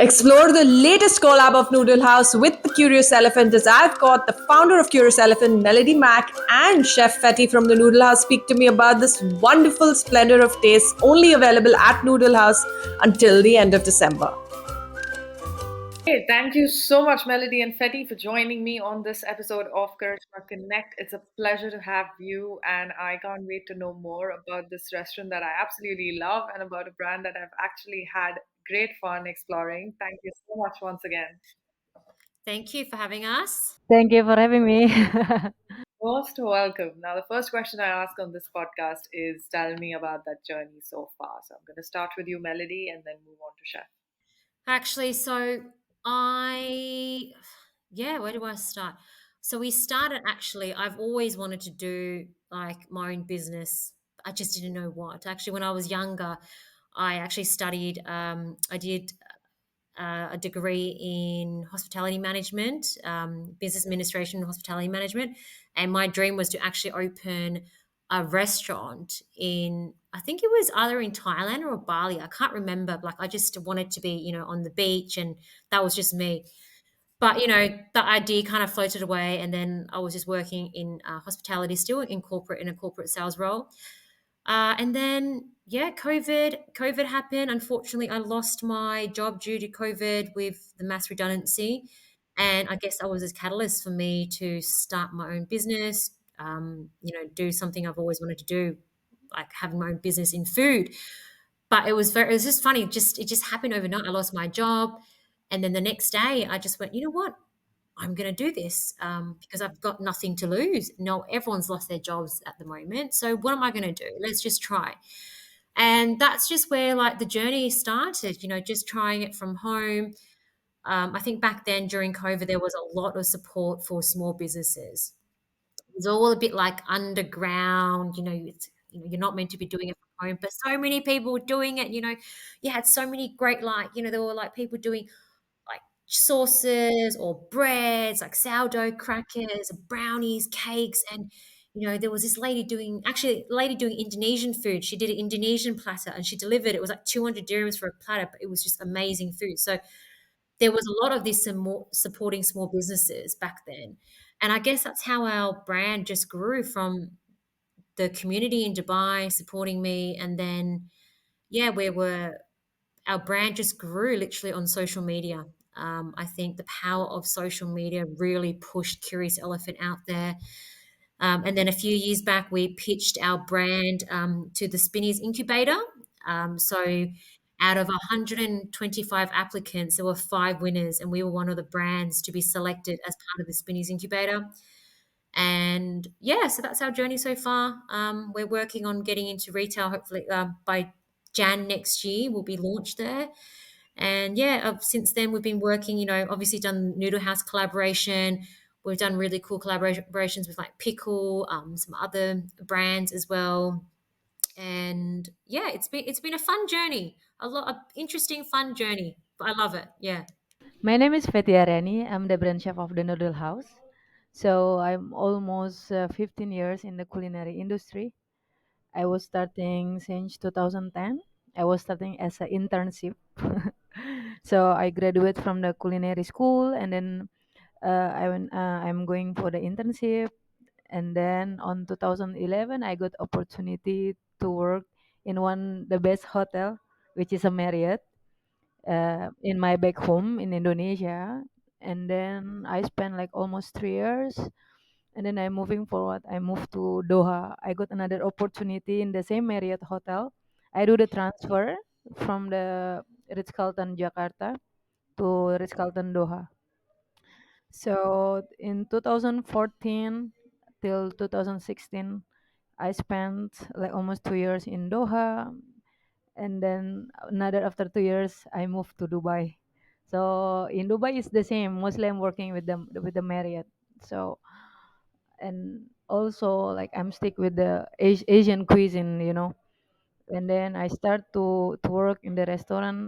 Explore the latest collab of Noodle House with the Curious Elephant as I've got the founder of Curious Elephant, Melody Mack, and Chef Fetty from the Noodle House speak to me about this wonderful splendor of taste only available at Noodle House until the end of December. Hey, thank you so much, Melody and Fetty, for joining me on this episode of Karishma Connect. It's a pleasure to have you, and I can't wait to know more about this restaurant that I absolutely love and about a brand that I've actually had great fun exploring. Thank you so much once again. Thank you for having us. Thank you for having me. Most welcome. Now, the first question I ask on this podcast is tell me about that journey so far. So I'm going to start with you, Melody, and then move on to Chef. Actually, so I, yeah, where do I start? So we started actually, I've always wanted to do like my own business. I just didn't know what. Actually, when I was younger, I actually studied, I did a degree in hospitality management, business administration and hospitality management. And my dream was to actually open a restaurant in, I think it was either in Thailand or Bali. I can't remember. Like, I just wanted to be, on the beach, and that was just me. But, the idea kind of floated away. And then I was just working in hospitality still in a corporate sales role. And then, yeah, COVID happened. Unfortunately, I lost my job due to COVID with the mass redundancy. And I guess that was a catalyst for me to start my own business, do something I've always wanted to do, like having my own business in food. But it was just funny. It just happened overnight. I lost my job. And then the next day I just went, you know what? I'm going to do this because I've got nothing to lose. No, everyone's lost their jobs at the moment. So what am I going to do? Let's just try. And that's just where like the journey started, just trying it from home. I think back then during COVID, there was a lot of support for small businesses. It was all a bit like underground, you're not meant to be doing it from home, but so many people were doing it, you had so many great, like, there were like people doing like sauces or breads, like sourdough crackers, brownies, cakes, and there was this lady doing Indonesian food. She did an Indonesian platter and she delivered. It was like 200 dirhams for a platter, but it was just amazing food. So there was a lot of this supporting small businesses back then, and I guess that's how our brand just grew from the community in Dubai supporting me, and then yeah, our brand just grew literally on social media. I think the power of social media really pushed Curious Elephant out there. And then a few years back, we pitched our brand to the Spinneys Incubator. So out of 125 applicants, there were five winners, and we were one of the brands to be selected as part of the Spinneys Incubator. And yeah, so that's our journey so far. We're working on getting into retail. Hopefully, by Jan next year, we'll be launched there. And yeah, since then we've been working. Obviously done Noodle House collaboration. We've done really cool collaborations with like Pickle, some other brands as well. And yeah, it's been a fun journey, a interesting, fun journey. I love it. Yeah. My name is Fetty. I'm the brand chef of the Noodle House. So I'm almost 15 years in the culinary industry. I was starting since 2010. I was starting as an internship. So I graduate from the culinary school, and then I'm going for the internship. And then on 2011, I got opportunity to work in one the best hotel, which is a Marriott, in my back home in Indonesia. And then I spent like almost 3 years. And then I'm moving forward. I moved to Doha. I got another opportunity in the same Marriott hotel. I do the transfer from the Ritz-Carlton Jakarta to Ritz-Carlton Doha. So in 2014 till 2016, I spent like almost 2 years in Doha, and then another after 2 years, I moved to Dubai. So in Dubai, it's the same. Mostly, I'm working with the Marriott. So and also like I'm stick with the Asian cuisine. And then I start to work in the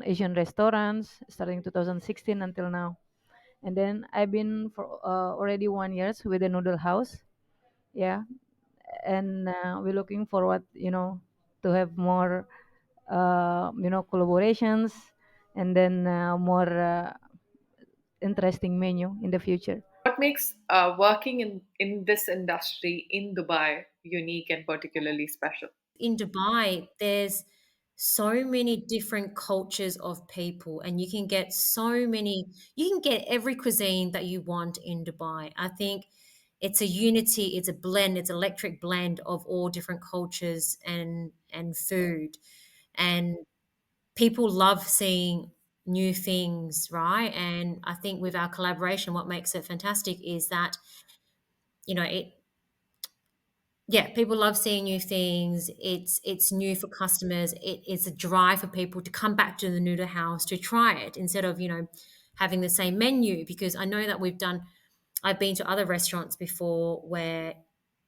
Asian restaurants, starting 2016 until now. And then I've been for already 1 years with the Noodle House. Yeah, and we're looking forward, to have more, collaborations and then more interesting menu in the future. What makes working in this industry in Dubai unique and particularly special? In Dubai, there's so many different cultures of people, and you can get every cuisine that you want in Dubai. I think it's a unity, it's a blend, it's an electric blend of all different cultures and food. And people love seeing new things, right? And I think with our collaboration, what makes it fantastic is that, it yeah, people love seeing new things. It's new for customers. It's a drive for people to come back to the noodle house to try it instead of having the same menu. Because I know that I've been to other restaurants before where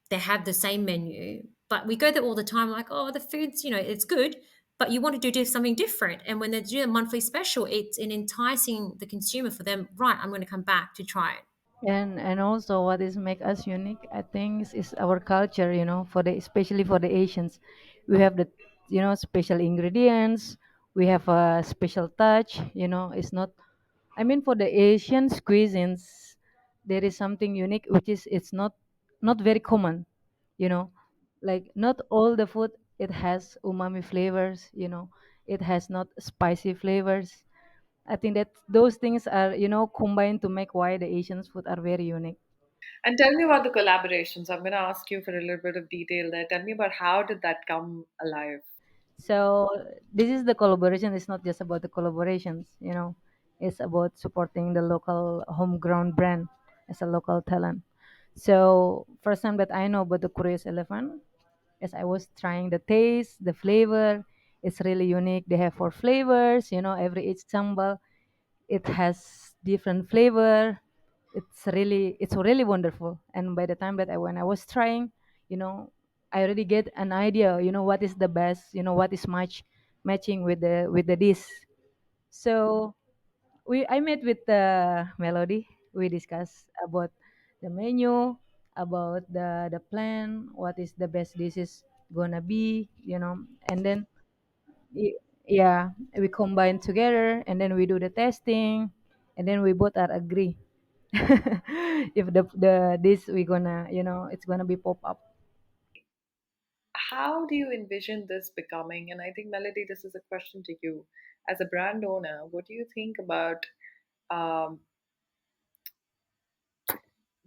they have the same menu, but we go there all the time. Like, oh, the food's it's good, but you want to do something different. And when they do a monthly special, it's in enticing the consumer for them. Right, I'm going to come back to try it. And also what is make us unique, I think, is our culture. For the especially for the Asians, we have the special ingredients. We have a special touch. It's not. I mean, for the Asian cuisines, there is something unique, which is it's not very common. You know, like not all the food it has umami flavors. It has not spicy flavors. I think that those things are combined to make why the Asian food are very unique. And tell me about the collaborations. I'm going to ask you for a little bit of detail there. Tell me about how did that come alive? So this is the collaboration. It's not just about the collaborations. It's about supporting the local homegrown brand as a local talent. So first time that I know about the Curious Elephant, as I was trying the taste, the flavor, it's really unique. They have four flavors. Every each sambal it has different flavor. It's really wonderful. And by the time that when I was trying, you know I already get an idea, what is the best, what is matching with the dish. So I met with the Melody. We discussed about the menu, about the plan, what is the best dishes gonna be, and then Y- yeah, we combine together and then we do the testing and then we both are agree if the this we gonna it's gonna be pop up. How do you envision this becoming? And I think, Melody, this is a question to you. As a brand owner, what do you think about um,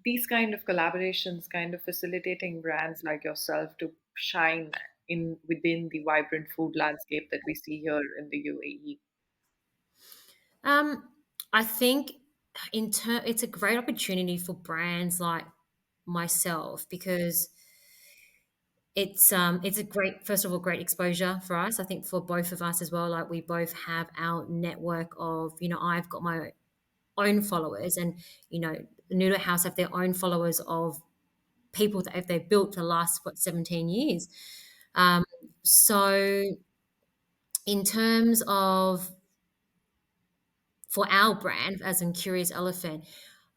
these kind of collaborations, kind of facilitating brands like yourself to shine in within the vibrant food landscape that we see here in the UAE? Um, I think it's a great opportunity for brands like myself because it's a great, first of all, great exposure for us. I think for both of us as well. Like we both have our network of, I've got my own followers, and the Noodle House have their own followers of people that if they've built to last 17 years. Um, so in terms of for our brand, as in Curious Elephant,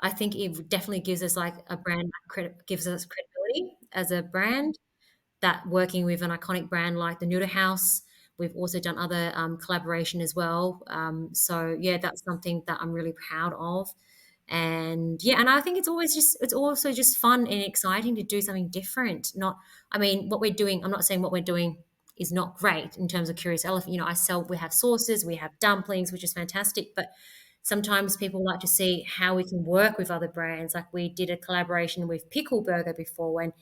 I think it definitely gives us like a brand gives us credibility as a brand that working with an iconic brand like the Noodle House. We've also done other collaboration as well. So yeah, that's something that I'm really proud of. And yeah, and I think it's also just fun and exciting to do something different. Not, I mean, what we're doing. I'm not saying what we're doing is not great in terms of Curious Elephant. We have sauces, we have dumplings, which is fantastic, but sometimes people like to see how we can work with other brands. Like we did a collaboration with Pickle Burger before when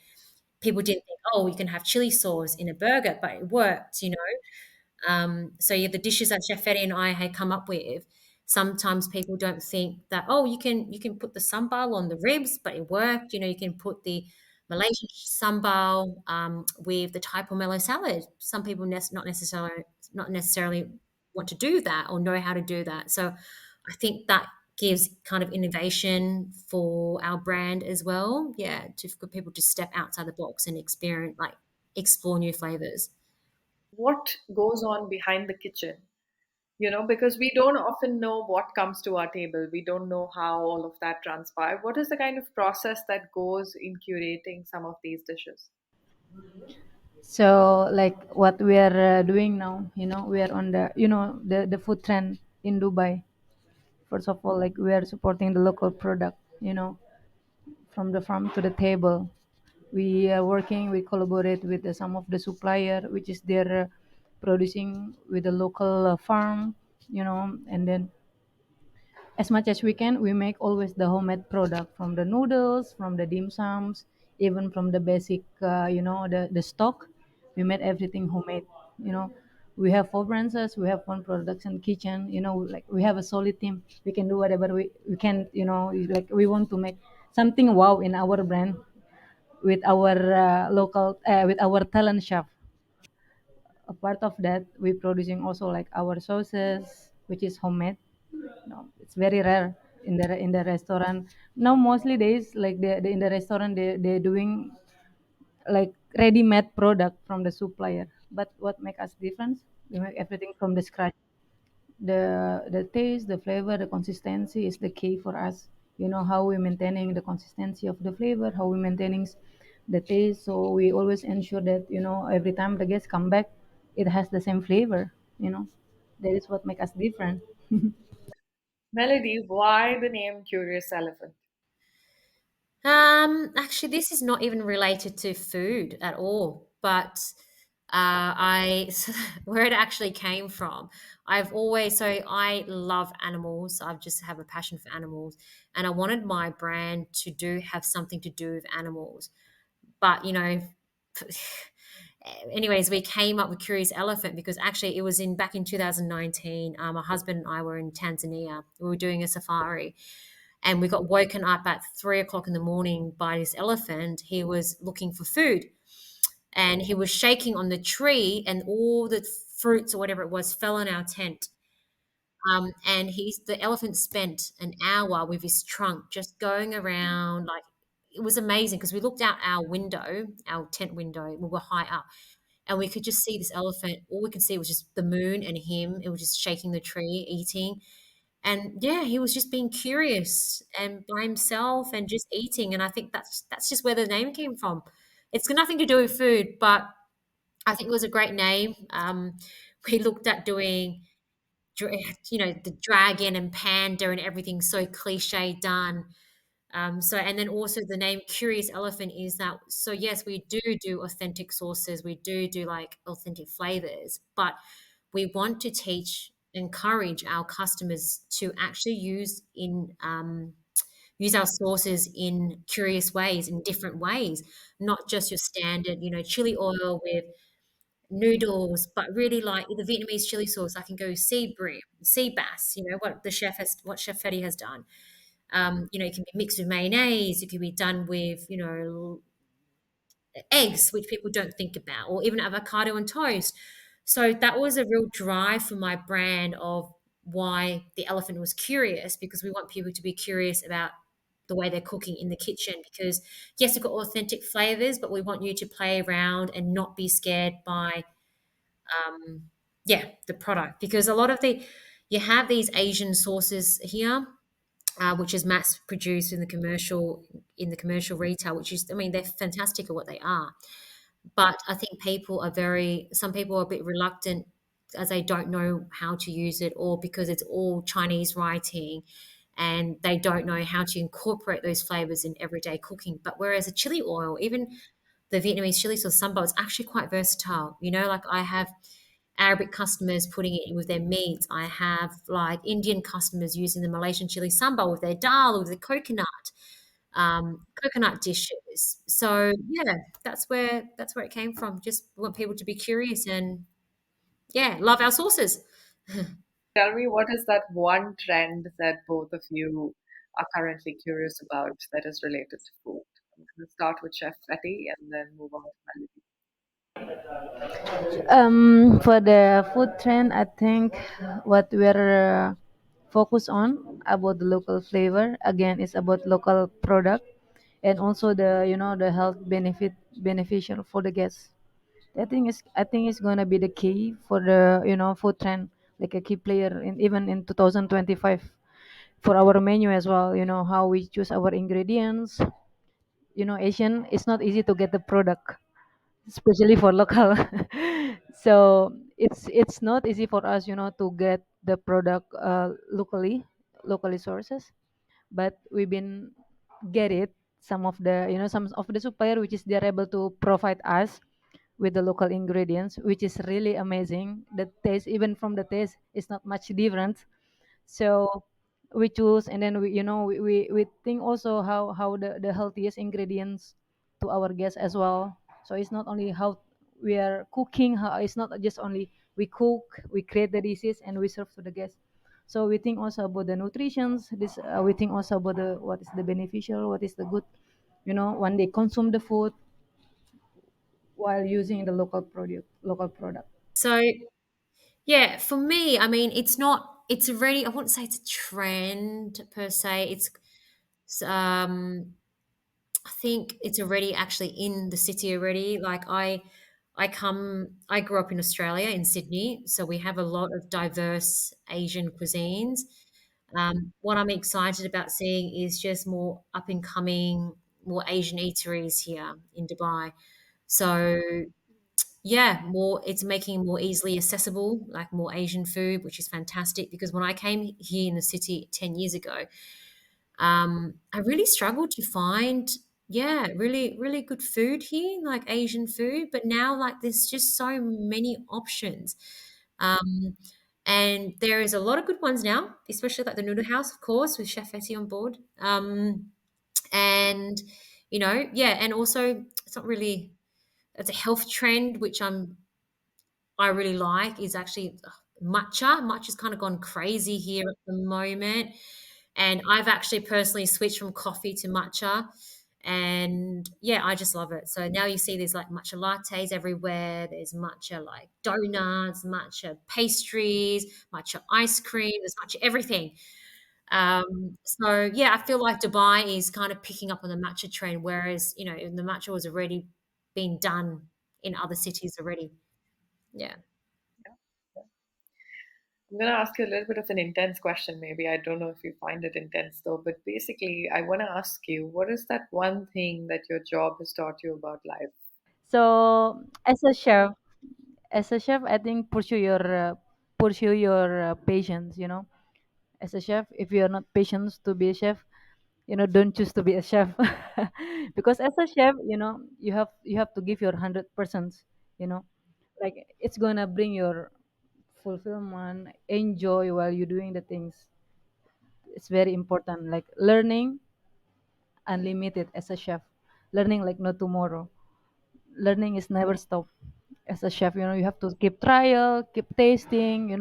people didn't think, oh, you can have chili sauce in a burger, but it worked. So yeah, the dishes that Chef Fetty and I had come up with, sometimes people don't think that, oh, you can put the sambal on the ribs, but it worked. You can put the Malaysian sambal with the Thai pomelo salad. Some people not necessarily want to do that or know how to do that. So I think that gives kind of innovation for our brand as well. Yeah, for people to step outside the box and explore new flavors. What goes on behind the kitchen? Because we don't often know what comes to our table. We don't know how all of that transpires. What is the kind of process that goes in curating some of these dishes? So like what we are doing now, we are on the the food trend in Dubai. First of all, like we are supporting the local product, from the farm to the table. We are working, we collaborate with some of the supplier, which is they're producing with the local farm, and then as much as we can, we make always the homemade product from the noodles, from the dim sums, even from the basic, the stock. We made everything homemade. You know, we have four brands, we have one production kitchen. Like we have a solid team. We can do whatever we can. Like we want to make something wow in our brand with our with our talent chef. A part of that, we producing also like our sauces, which is homemade. No, it's very rare in the restaurant. Now mostly days like in the restaurant they're doing like ready-made product from the supplier. But what make us different? We make everything from the scratch. The taste, the flavor, the consistency is the key for us. How we maintaining the consistency of the flavor, how we maintaining the taste. So we always ensure that every time the guests come back, it has the same flavor. That is what make us different. Melody, why the name Curious Elephant? Actually, this is not even related to food at all, but I where it actually came from. I love animals. I just have a passion for animals, and I wanted my brand to do have something to do with animals. But anyways, we came up with Curious Elephant because actually it was in back in 2019. My husband and I were in Tanzania. We were doing a safari, and we got woken up at 3 o'clock in the morning by this elephant. He was looking for food, and he was shaking on the tree, and all the fruits or whatever it was fell on our tent. And the elephant spent an hour with his trunk just going around. Like, it was amazing because we looked out our window, our tent window. We were high up, and we could just see this elephant. All we could see was just the moon and him. It was just shaking the tree, eating. And yeah, he was just being curious and by himself and just eating. And I think that's just where the name came from. It's got nothing to do with food, but I think it was a great name. We looked at doing, the dragon and panda and everything so cliche done. And then also the name Curious Elephant is that. So yes, we do authentic sauces. We do like authentic flavors, but we want to encourage our customers to actually use our sauces in curious ways, in different ways, not just your standard, chili oil with noodles, but really like the Vietnamese chili sauce. I can go sea bream, sea bass, what Chef Fetty has done. It can be mixed with mayonnaise. It can be done with, eggs, which people don't think about, or even avocado and toast. So that was a real drive for my brand of why the elephant was curious, because we want people to be curious about the way they're cooking in the kitchen. Because yes, we've got authentic flavors, but we want you to play around and not be scared by the product. Because a lot of you have these Asian sauces here, which is mass produced in the commercial retail, which is, I mean, they're fantastic at what they are. But I think some people are a bit reluctant as they don't know how to use it, or because it's all Chinese writing and they don't know how to incorporate those flavors in everyday cooking. But whereas a chili oil, even the Vietnamese chili sauce sambal, is actually quite versatile. Like I have Arabic customers putting it in with their meat. I have like Indian customers using the Malaysian chili sambal with their dal or with the coconut dishes. So yeah, that's where it came from. Just want people to be curious and love our sauces. Tell me, what is that one trend that both of you are currently curious about that is related to food? I'm going to start with Chef Fetty and then move on to Melody. For the food trend, I think what we're focused on about the local flavor again is about local product, and also the health beneficial for the guests. I think it's gonna be the key for the food trend, like a key player in even in 2025 for our menu as well. How we choose our ingredients. Asian, it's not easy to get the product, especially for local. So it's not easy for us to get the product locally sources, but we've been get it some of the some of the supplier which is they're able to provide us with the local ingredients, which is really amazing. The taste, even from the taste, is not much different. So we choose, and then we think also how the healthiest ingredients to our guests as well. So it's not only how we are cooking, how it's not just only we cook, we create the dishes and we serve to the guests. So we think also about the nutritions. This we think also about the what is the beneficial, what is the good, when they consume the food while using the local product. So yeah, for me, I mean, it's not. It's already. I wouldn't say it's a trend per se. Um, I think it's already actually in the city already. I grew up in Australia in Sydney, so we have a lot of diverse Asian cuisines. What I'm excited about seeing is just more up and coming, more Asian eateries here in Dubai. So yeah, more it's making it more easily accessible, like more Asian food, which is fantastic. Because when I came here in the city 10 years ago, I really struggled to find, yeah, really, really good food here, like Asian food. But now, like, there's just so many options. Um, and there is a lot of good ones now, especially like the Noodle House, of course, with Chef Fetty on board. And, yeah, and also it's not really, it's a health trend, which I really like is actually matcha. Matcha's kind of gone crazy here at the moment. And I've actually personally switched from coffee to matcha. And yeah, I just love it. So now you see there's like matcha lattes everywhere. There's matcha like donuts, matcha pastries, matcha ice cream, there's matcha everything. So yeah, I feel like Dubai is kind of picking up on the matcha trend, whereas, the matcha was already being done in other cities already. Yeah. Yeah. I'm going to ask you a little bit of an intense question, maybe. I don't know if you find it intense, though. But basically, I want to ask you, what is that one thing that your job has taught you about life? So as a chef, I think pursue your patience. As a chef, if you're not patient to be a chef, don't choose to be a chef. Because as a chef, you have to give your 100%. You know, like it's gonna bring your fulfillment, enjoy while you're doing the things. It's very important. Like learning unlimited as a chef, learning like no tomorrow. Learning is never stop. As a chef, you have to keep trial, keep tasting,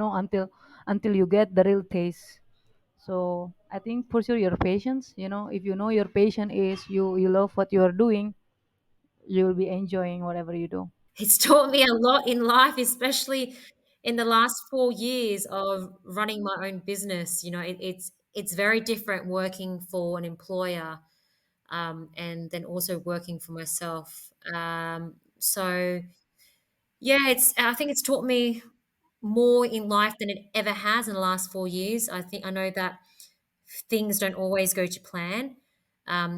until you get the real taste. So I think pursue your patience. If you know your passion is you love what you are doing, you will be enjoying whatever you do. It's taught me a lot in life, especially in the last 4 years of running my own business. It's very different working for an employer, and then also working for myself. So yeah, I think it's taught me more in life than it ever has in the last 4 years. I know that things don't always go to plan.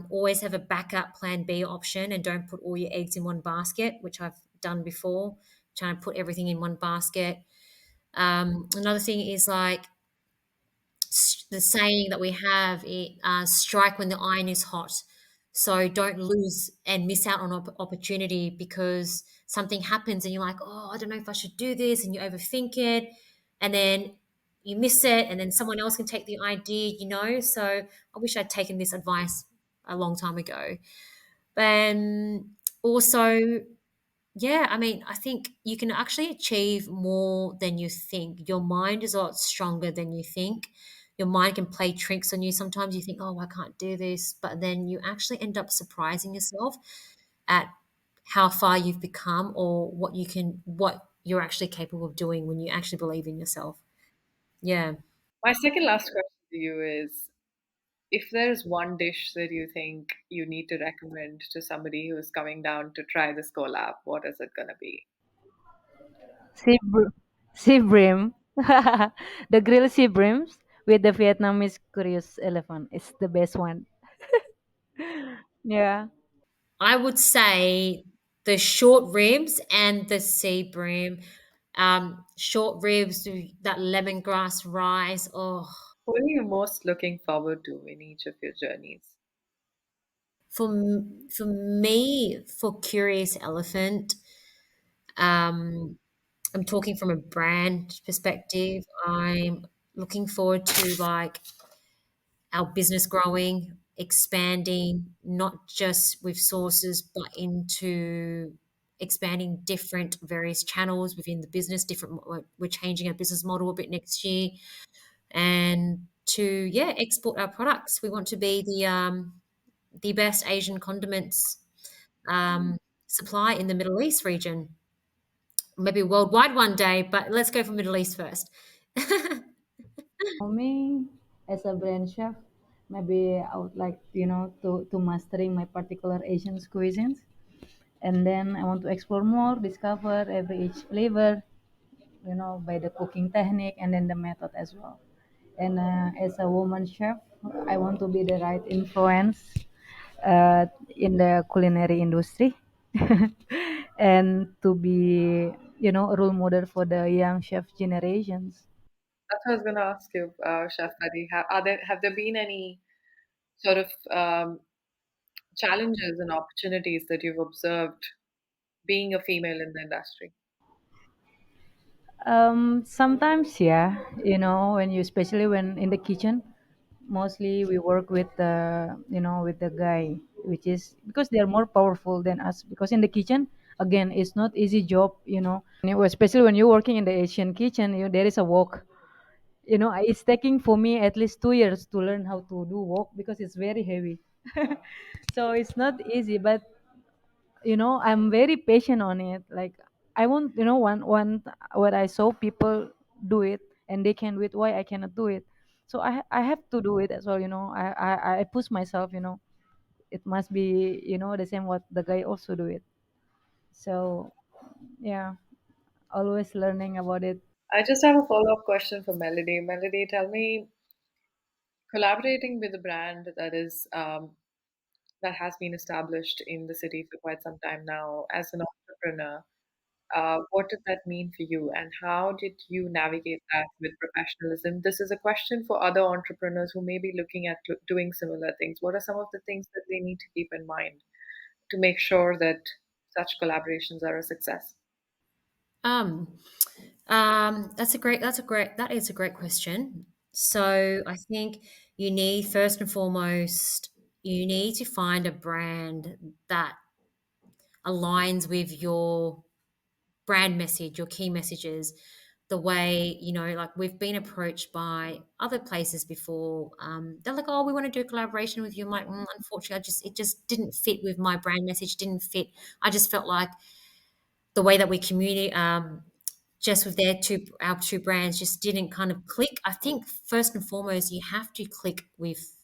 Always have a backup plan B option and don't put all your eggs in one basket, which I've done before, trying to put everything in one basket. Another thing is like the saying that we have, strike when the iron is hot. So don't lose and miss out on opportunity because something happens and you're like, oh, I don't know if I should do this, and you overthink it, and then you miss it, and then someone else can take the idea. So I wish I'd taken this advice a long time ago. And also, yeah, I mean, I think you can actually achieve more than you think. Your mind is a lot stronger than you think. Your mind can play tricks on you. Sometimes you think, oh, I can't do this. But then you actually end up surprising yourself at how far you've become or what you're actually capable of doing when you actually believe in yourself. Yeah. My second last question to you is, if there's one dish that you think you need to recommend to somebody who's coming down to try this collab, what is it going to be? Sea, br- sea bream, the grilled sea breams with the Vietnamese curious elephant is the best one. Yeah. I would say the short ribs and the sea bream. Short ribs, that lemongrass rice. Oh, What are you most looking forward to in each of your journeys? for me, for Curious Elephant, um, I'm talking from a brand perspective. I'm looking forward to like our business growing, expanding, not just with sources, but into expanding different various channels within the business. We're changing our business model a bit next year, and to export our products. We want to be the best Asian condiments supply in the Middle East region. Maybe worldwide one day, but let's go for Middle East first. For me, as a brand chef, maybe I would like, to mastering my particular Asian cuisines. And then I want to explore more, discover every each flavor, by the cooking technique and then the method as well. And as a woman chef, I want to be the right influence in the culinary industry and to be, a role model for the young chef generations. That's what I was going to ask you, Chef Fetty. Have there been any sort of challenges and opportunities that you've observed being a female in the industry? Sometimes, yeah, when you, especially when in the kitchen, mostly we work with with the guy, which is because they are more powerful than us. Because in the kitchen, again, it's not easy job, especially when you're working in the Asian kitchen, there is a wok. It's taking for me at least 2 years to learn how to do wok because it's very heavy. So it's not easy, but I'm very patient on it. Like I want, one what I saw people do it and they can do it, why I cannot do it? So I have to do it as well. I push myself. It must be the same what the guy also do it. So yeah, always learning about it. I just have a follow-up question for Melody. Melody, tell me, collaborating with a brand that has been established in the city for quite some time now, as an entrepreneur, what did that mean for you, and how did you navigate that with professionalism? This is a question for other entrepreneurs who may be looking at doing similar things. What are some of the things that they need to keep in mind to make sure that such collaborations are a success? Um, that is a great question. So I think you need first and foremost, you need to find a brand that aligns with your brand message, your key messages, the way, like we've been approached by other places before. They're like, oh, we want to do a collaboration with you. I'm like, unfortunately, it just didn't fit with my brand message, didn't fit. I just felt like the way that we communicate, just with our two brands just didn't kind of click. I think first and foremost, you have to click with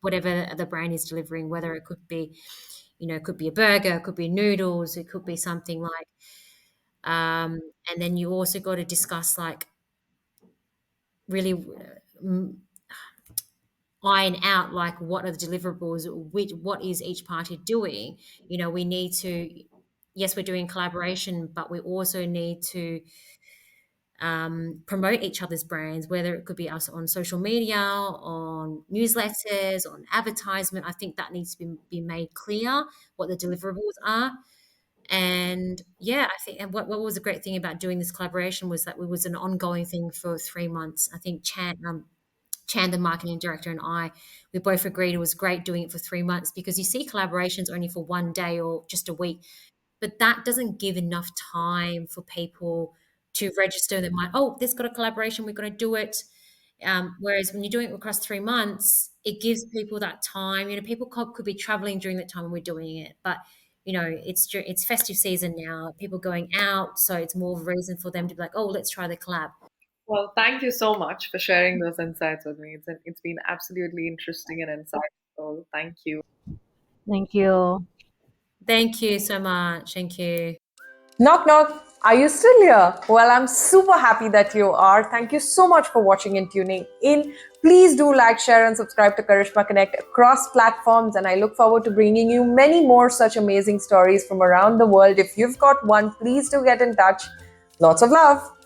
whatever the brand is delivering, whether it could be, it could be a burger, it could be noodles, it could be something like, and then you also got to discuss like really iron out like what are the deliverables, what is each party doing. We need to, yes, we're doing collaboration, but we also need to promote each other's brands, whether it could be us on social media, on newsletters, on advertisement. I think that needs to be made clear what the deliverables are. And yeah, I think, and what was a great thing about doing this collaboration was that it was an ongoing thing for 3 months. I think Chan, the marketing director, and we both agreed it was great doing it for 3 months, because you see collaborations only for one day or just a week, but that doesn't give enough time for people to register their mind. Oh, this got a collaboration, we're going to do it. Whereas when you're doing it across 3 months, it gives people that time. People could be traveling during that time when we're doing it, but it's festive season now. People going out, so it's more of a reason for them to be like, oh, let's try the collab. Well, thank you so much for sharing those insights with me. It's been absolutely interesting and insightful. Thank you. Thank you. Thank you so much. Thank you. Knock, knock. Are you still here? Well, I'm super happy that you are. Thank you so much for watching and tuning in. Please do like, share, and subscribe to Karishma Connect across platforms. And I look forward to bringing you many more such amazing stories from around the world. If you've got one, please do get in touch. Lots of love.